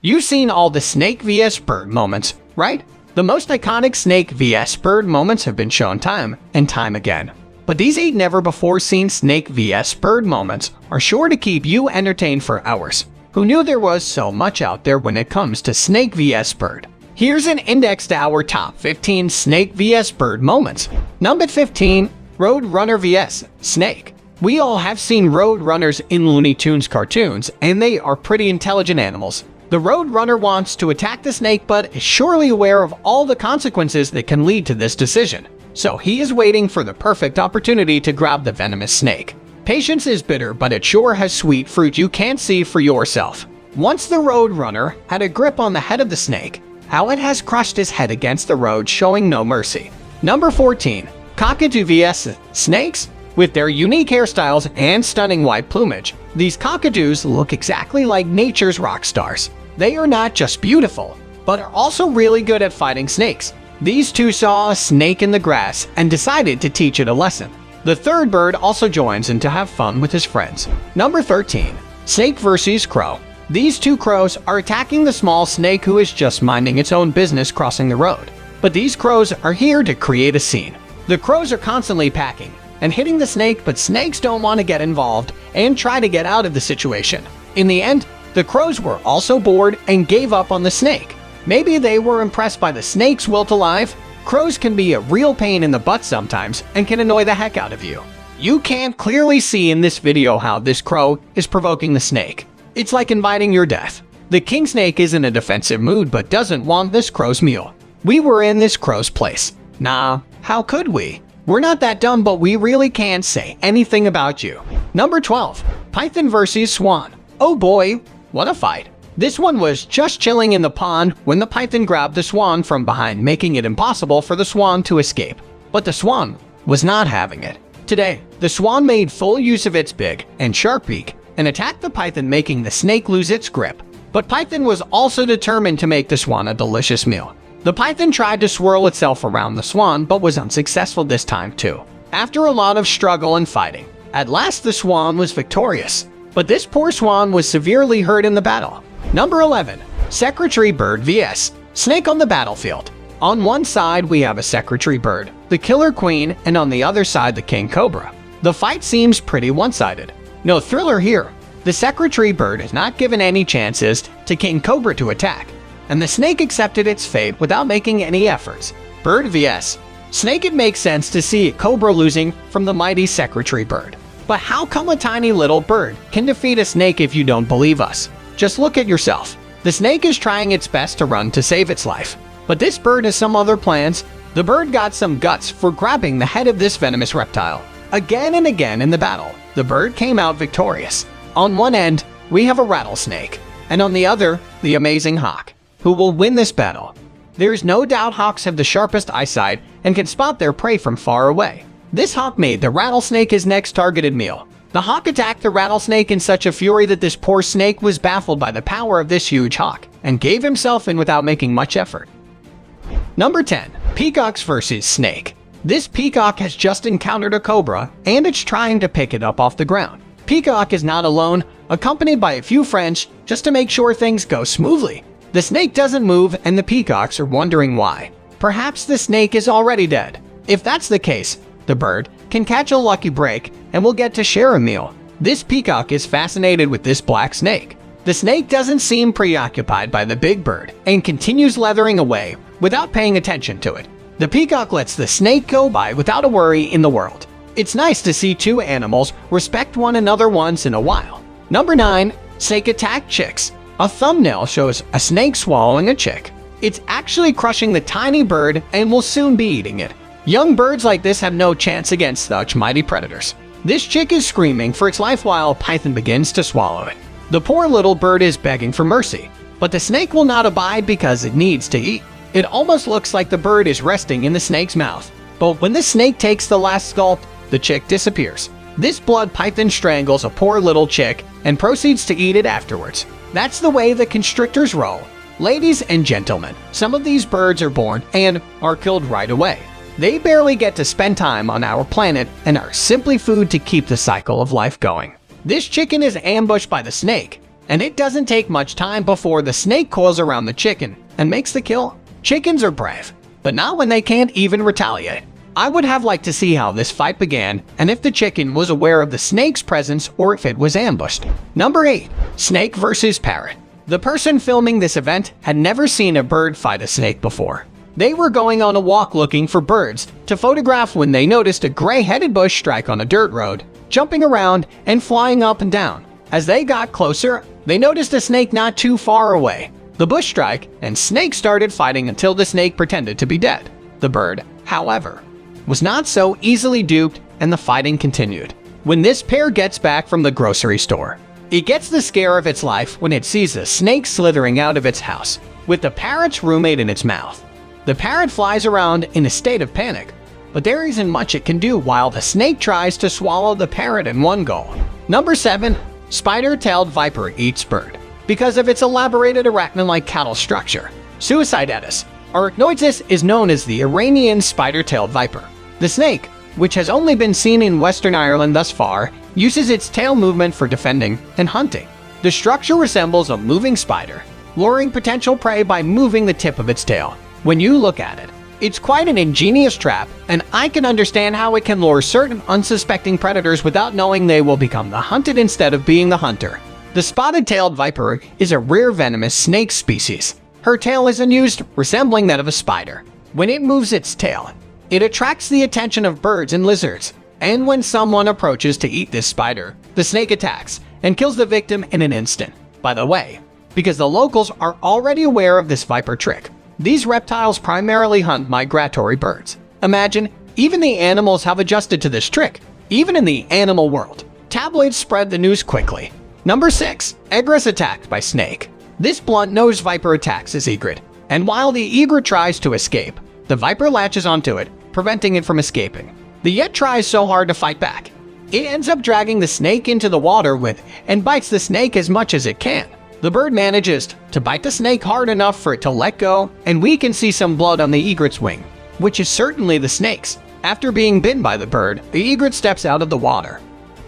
You've seen all the snake vs bird moments, right? The most iconic snake vs bird moments have been shown time and time again. But these 8 never-before-seen snake vs bird moments are sure to keep you entertained for hours. Who knew there was so much out there when it comes to snake vs bird? Here's an index to our top 15 snake vs bird moments. Number 15. Roadrunner vs snake. We all have seen roadrunners in Looney Tunes cartoons, and they are pretty intelligent animals. The roadrunner wants to attack the snake but is surely aware of all the consequences that can lead to this decision. So he is waiting for the perfect opportunity to grab the venomous snake. Patience is bitter, but it sure has sweet fruit you can't see for yourself. Once the roadrunner had a grip on the head of the snake, how it has crushed his head against the road, showing no mercy. Number 14. Cockatoo vs snakes. With their unique hairstyles and stunning white plumage, these cockatoos look exactly like nature's rock stars. They are not just beautiful, but are also really good at fighting snakes. These two saw a snake in the grass and decided to teach it a lesson. The third bird also joins in to have fun with his friends. Number 13. Snake vs crow. These two crows are attacking the small snake who is just minding its own business crossing the road. But these crows are here to create a scene. The crows are constantly packing and hitting the snake, but snakes don't want to get involved and try to get out of the situation. In the end, the crows were also bored and gave up on the snake. Maybe they were impressed by the snake's will to live. Crows can be a real pain in the butt sometimes and can annoy the heck out of you. You can clearly see in this video how this crow is provoking the snake. It's like inviting your death. The king snake is in a defensive mood but doesn't want this crow's meal. We were in this crow's place. Nah, how could we? We're not that dumb, but we really can't say anything about you. Number 12. Python vs swan. Oh boy, what a fight. This one was just chilling in the pond when the python grabbed the swan from behind, making it impossible for the swan to escape. But the swan was not having it. Today, the swan made full use of its big and sharp beak and attacked the python, making the snake lose its grip. But python was also determined to make the swan a delicious meal. The python tried to swirl itself around the swan but was unsuccessful this time too. After a lot of struggle and fighting, at last the swan was victorious. But this poor swan was severely hurt in the battle. Number 11. Secretary bird vs snake on the battlefield. On one side we have a secretary bird, the killer queen, and on the other side the king cobra. The fight seems pretty one-sided. No thriller here. The secretary bird is not given any chances to king cobra to attack, and the snake accepted its fate without making any efforts. Bird vs snake. It makes sense to see a cobra losing from the mighty secretary bird. But how come a tiny little bird can defeat a snake? If you don't believe us, just look at yourself. The snake is trying its best to run to save its life, but this bird has some other plans. The bird got some guts for grabbing the head of this venomous reptile. Again and again in the battle, the bird came out victorious. On one end, we have a rattlesnake, and on the other, the amazing hawk. Who will win this battle? There's no doubt hawks have the sharpest eyesight and can spot their prey from far away. This hawk made the rattlesnake his next targeted meal. The hawk attacked the rattlesnake in such a fury that this poor snake was baffled by the power of this huge hawk and gave himself in without making much effort. Number 10. Peacocks vs snake. This peacock has just encountered a cobra and it's trying to pick it up off the ground. Peacock is not alone, accompanied by a few friends just to make sure things go smoothly. The snake doesn't move and the peacocks are wondering why. Perhaps the snake is already dead. If that's the case, the bird can catch a lucky break and will get to share a meal. This peacock is fascinated with this black snake. The snake doesn't seem preoccupied by the big bird and continues leathering away without paying attention to it. The peacock lets the snake go by without a worry in the world. It's nice to see two animals respect one another once in a while. Number 9. Snake attack chicks. A thumbnail shows a snake swallowing a chick. It's actually crushing the tiny bird and will soon be eating it. Young birds like this have no chance against such mighty predators. This chick is screaming for its life while a python begins to swallow it. The poor little bird is begging for mercy, but the snake will not abide because it needs to eat. It almost looks like the bird is resting in the snake's mouth. But when the snake takes the last gulp, the chick disappears. This blood python strangles a poor little chick and proceeds to eat it afterwards. That's the way the constrictors roll. Ladies and gentlemen, some of these birds are born and are killed right away. They barely get to spend time on our planet and are simply food to keep the cycle of life going. This chicken is ambushed by the snake. and it doesn't take much time before the snake coils around the chicken and makes the kill. Chickens are brave, but not when they can't even retaliate. I would have liked to see how this fight began and if the chicken was aware of the snake's presence or if it was ambushed. Number 8. Snake versus parrot. The person filming this event had never seen a bird fight a snake before. They were going on a walk looking for birds to photograph when they noticed a gray-headed bush strike on a dirt road, jumping around and flying up and down. As they got closer, they noticed a snake not too far away. The bush strike and snake started fighting until the snake pretended to be dead. The bird, however, was not so easily duped and the fighting continued. When this pair gets back from the grocery store, it gets the scare of its life when it sees a snake slithering out of its house with the parrot's roommate in its mouth. The parrot flies around in a state of panic, but there isn't much it can do while the snake tries to swallow the parrot in one go. Number 7. Spider-tailed viper eats bird. Because of its elaborated arachnid-like cattle structure, Suicidatus arachnoides is known as the Iranian spider-tailed viper. The snake, which has only been seen in Western Ireland thus far, uses its tail movement for defending and hunting. The structure resembles a moving spider, luring potential prey by moving the tip of its tail. When you look at it, it's quite an ingenious trap, and I can understand how it can lure certain unsuspecting predators without knowing they will become the hunted instead of being the hunter. The spotted-tailed viper is a rare venomous snake species. Her tail is unused, resembling that of a spider. When it moves its tail, it attracts the attention of birds and lizards, and when someone approaches to eat this spider, the snake attacks and kills the victim in an instant. By the way, because the locals are already aware of this viper trick, these reptiles primarily hunt migratory birds. Imagine, even the animals have adjusted to this trick. Even in the animal world, tabloids spread the news quickly. Number 6. Egress attacked by snake. This blunt-nosed viper attacks its egret, and while the egret tries to escape, the viper latches onto it, preventing it from escaping. The yet tries so hard to fight back. It ends up dragging the snake into the water with and bites the snake as much as it can. The bird manages to bite the snake hard enough for it to let go, and we can see some blood on the egret's wing, which is certainly the snake's. After being bitten by the bird, the egret steps out of the water,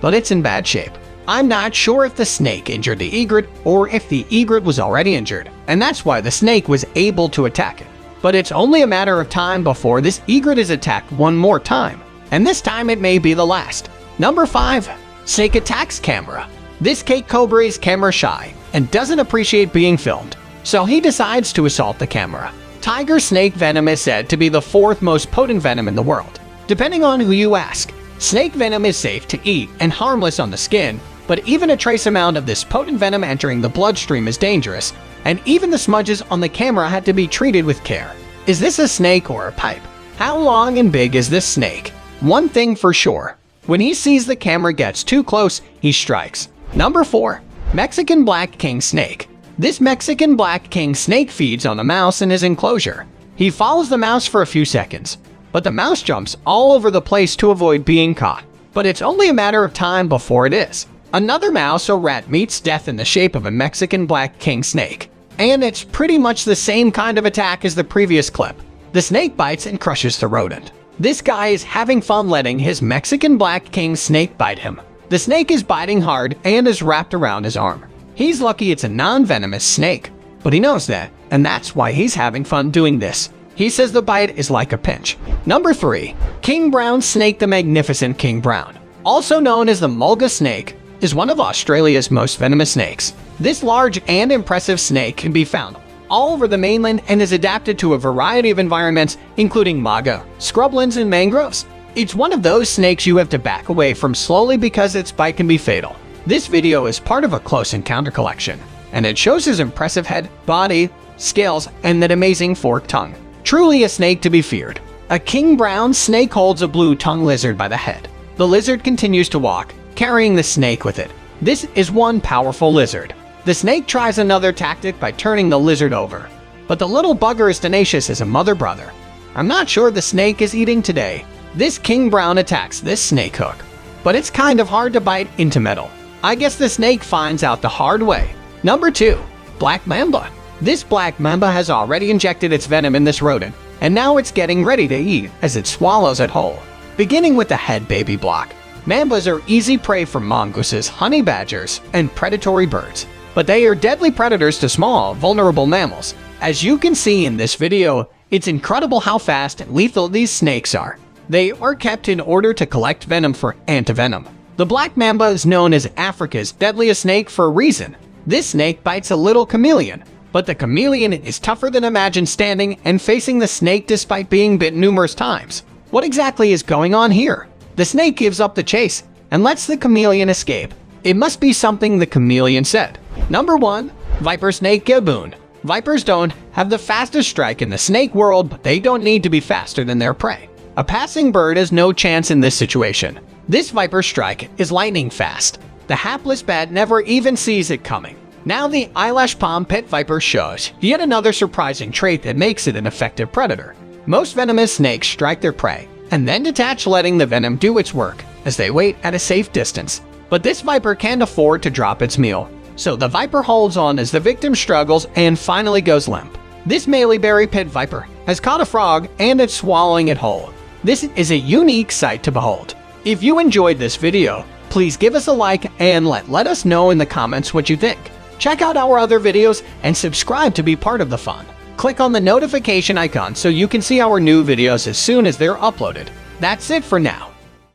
but it's in bad shape. I'm not sure if the snake injured the egret or if the egret was already injured, and that's why the snake was able to attack it. But it's only a matter of time before this egret is attacked one more time, and this time it may be the last. Number 5. Snake attacks camera. This cake cobra is camera shy and doesn't appreciate being filmed, so he decides to assault the camera. Tiger snake venom is said to be the 4th most potent venom in the world. Depending on who you ask, snake venom is safe to eat and harmless on the skin, but even a trace amount of this potent venom entering the bloodstream is dangerous, and even the smudges on the camera had to be treated with care. Is this a snake or a pipe? How long and big is this snake? One thing for sure, when he sees the camera gets too close, he strikes. Number 4. Mexican black king snake. This Mexican black king snake feeds on a mouse in his enclosure. He follows the mouse for a few seconds, but the mouse jumps all over the place to avoid being caught. But it's only a matter of time before it is. Another mouse or rat meets death in the shape of a Mexican black king snake. And it's pretty much the same kind of attack as the previous clip. The snake bites and crushes the rodent. This guy is having fun letting his Mexican black king snake bite him. The snake is biting hard and is wrapped around his arm. He's lucky it's a non-venomous snake, but he knows that, and that's why he's having fun doing this. He says the bite is like a pinch. Number 3. King brown snake. The magnificent king brown, also known as the mulga snake, is one of Australia's most venomous snakes. This large and impressive snake can be found all over the mainland and is adapted to a variety of environments, including maga, scrublands, and mangroves. It's one of those snakes you have to back away from slowly because its bite can be fatal. This video is part of a close encounter collection, and it shows his impressive head, body, scales, and that amazing forked tongue. Truly a snake to be feared. A king brown snake holds a blue-tongued lizard by the head. The lizard continues to walk, carrying the snake with it. This is one powerful lizard. The snake tries another tactic by turning the lizard over, but the little bugger is tenacious as a mother brother. I'm not sure the snake is eating today. This king brown attacks this snake hook, but it's kind of hard to bite into metal. I guess the snake finds out the hard way. Number 2. Black mamba. This black mamba has already injected its venom in this rodent, and now it's getting ready to eat as it swallows it whole. Beginning with the head baby block, mambas are easy prey for mongooses, honey badgers, and predatory birds. but they are deadly predators to small, vulnerable mammals. As you can see in this video, it's incredible how fast and lethal these snakes are. They are kept in order to collect venom for antivenom. The black mamba is known as Africa's deadliest snake for a reason. This snake bites a little chameleon, but the chameleon is tougher than imagined, standing and facing the snake despite being bit numerous times. What exactly is going on here? The snake gives up the chase and lets the chameleon escape. It must be something the chameleon said. Number 1. Viper Snake Gaboon. Vipers don't have the fastest strike in the snake world, but they don't need to be faster than their prey. A passing bird has no chance in this situation. This viper strike is lightning fast. The hapless bat never even sees it coming. Now the eyelash palm pit viper shows yet another surprising trait that makes it an effective predator. Most venomous snakes strike their prey and then detach, letting the venom do its work as they wait at a safe distance. But this viper can't afford to drop its meal, so the viper holds on as the victim struggles and finally goes limp. This Maleyberry pit viper has caught a frog and it's swallowing it whole. This is a unique sight to behold. If you enjoyed this video, please give us a like and let us know in the comments what you think. Check out our other videos and subscribe to be part of the fun. Click on the notification icon so you can see our new videos as soon as they're uploaded. That's it for now.